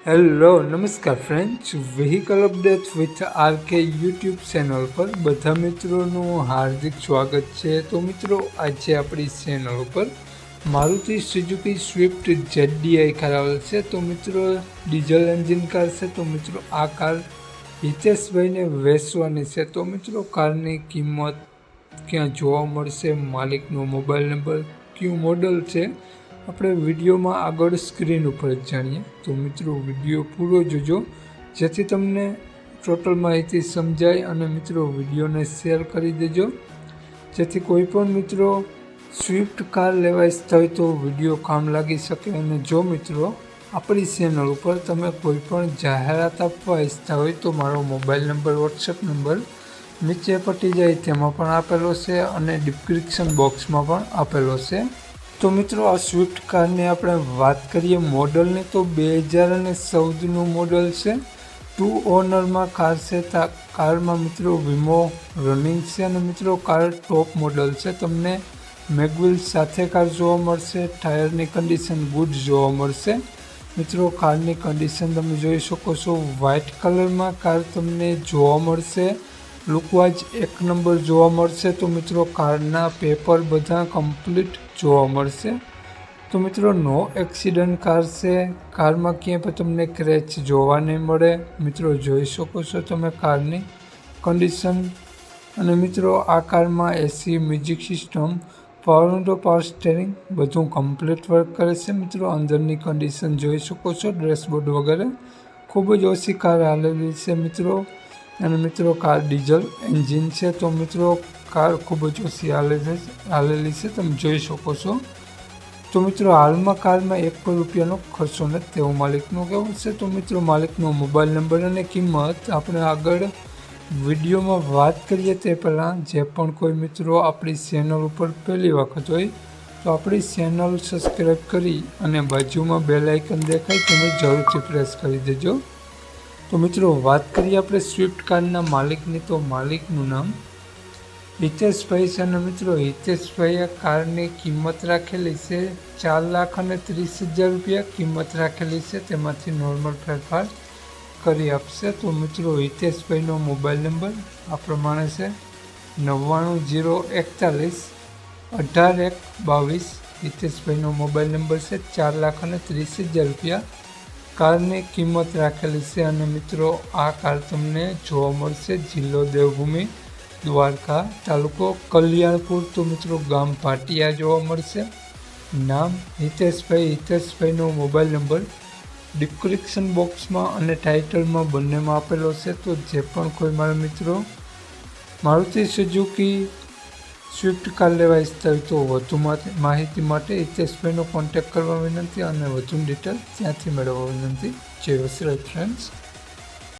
Hello નમસ્કાર friends, vehicle update with RK YouTube channel પર બધા મિત્રોનું હાર્દિક સ્વાગત છે। તો મિત્રો, આજે આપણી ચેનલ ઉપર Maruti Suzuki Swift ZDI car આવેલ છે। તો મિત્રો, ડીઝલ એન્જિન કાર છે। તો મિત્રો, આ કાર હિતેશભાઈને વેચવાની છે। તો મિત્રો, કારની કિંમત, ક્યાં જોવા મળશે, માલિકનો મોબાઈલ નંબર, કયું મોડલ છે, આપણે વિડીયોમાં આગળ સ્ક્રીન ઉપર જાણીએ। તો મિત્રો, વિડીયો પૂરો જોજો જેથી તમને ટોટલ માહિતી સમજાય, અને મિત્રો વિડીયોને શેર કરી દેજો જેથી કોઈ પણ મિત્રો સ્વિફ્ટ કાર લેવા ઈચ્છતા હોય તો વિડીયો કામ લાગી શકે। અને જો મિત્રો આપણી ચેનલ ઉપર તમે કોઈ પણ જાહેરાત આપવા ઈચ્છતા હોય તો મારો મોબાઈલ નંબર, વોટ્સએપ નંબર નીચે પટી જાય તેમાં પણ આપેલો છે, અને ડિસ્ક્રિપ્શન બોક્સમાં પણ આપેલો છે। તો મિત્રો, આ સ્વિફ્ટ કારની આપણે વાત કરીએ મોડલની, તો 2014નું મોડલ છે। 2 ઓનરમાં કાર છે। કારમાં મિત્રો વીમો રનિંગ છે, અને મિત્રો કાર ટોપ મોડલ છે। તમને મેગવિલ સાથે કાર જોવા મળશે। ટાયરની કન્ડિશન ગુડ જોવા મળશે। મિત્રો, કારની કન્ડિશન તમે જોઈ શકો છો। વ્હાઇટ કલરમાં કાર તમને જોવા મળશે। લુકવાઇઝ એક નંબર જોવા મળશે। તો મિત્રો, કારના પેપર બધા કમ્પ્લીટ જોવા મળશે। તો મિત્રો, નો એક્સિડન્ટ કાર છે। કારમાં ક્યાંય પણ તમને ક્રેચ જોવા નહીં મળે। મિત્રો, જોઈ શકો છો તમે કારની કન્ડિશન। અને મિત્રો, આ કારમાં AC, music system, power window, power steering બધું કમ્પ્લીટ વર્ક કરે છે। મિત્રો, અંદરની કન્ડિશન જોઈ શકો છો, ડેશબોર્ડ વગેરે ખૂબ જ ઓછી કાર હાલેલી છે મિત્રો। અને મિત્રો, કાર ડીઝલ એન્જિન છે। તો મિત્રો, કાર ખૂબ જ ઓછી હાલેલી છે, તમે જોઈ શકો છો। તો મિત્રો, હાલમાં કારમાં ₹1 ખર્ચો નથી તેવું માલિકનું કહેવું છે। તો મિત્રો, માલિકનો મોબાઈલ નંબર અને કિંમત આપણે આગળ વિડીયોમાં વાત કરીએ તે પહેલાં, જે પણ કોઈ મિત્રો આપણી ચેનલ ઉપર પહેલી વખત હોય તો આપણી ચેનલ સબસ્ક્રાઈબ કરી અને બાજુમાં બેલ આઇકન દેખાય તેને જરૂરથી પ્રેસ કરી દેજો। તો મિત્રો, વાત કરીએ આપણે સ્વિફ્ટ કારના માલિકની, તો માલિકનું નામ હિતેશભાઈ છે। અને મિત્રો, હિતેશભાઈએ કારની કિંમત રાખેલી છે ₹4,30,000 કિંમત રાખેલી છે। તેમાંથી નોર્મલ ફેરફાર કરી આપશે। તો મિત્રો, હિતેશભાઈનો મોબાઈલ નંબર આ પ્રમાણે છે 99 041 18 1 22। હિતેશભાઈનો મોબાઈલ નંબર છે। ₹4,30,000 કારની કિંમત રાખેલી છે। અને મિત્રો, આ કાર તમને જોવા મળશે જિલ્લો દેવભૂમિ, દ્વારકા, તાલુકો કલ્યાણપુર। તો મિત્રો, ગામ ભાટિયા જોવા મળશે। નામ હિતેશભાઈ। હિતેશભાઈનો મોબાઈલ નંબર ડિસ્ક્રિપ્શન બોક્સમાં અને ટાઇટલમાં બંનેમાં આપેલો છે। તો જે પણ કોઈ મારા મિત્રો મારુતિ સુઝુકી સ્વિફ્ટ કાર લેવા ઈચ્છતા હોય તો વધુ માહિતી માટે હિતેશભાઈનો કોન્ટેક્ટ કરવા વિનંતી, અને વધુ ડિટેલ ત્યાંથી મેળવવા વિનંતી। જય વસરાજ ફ્રેન્ડ્સ।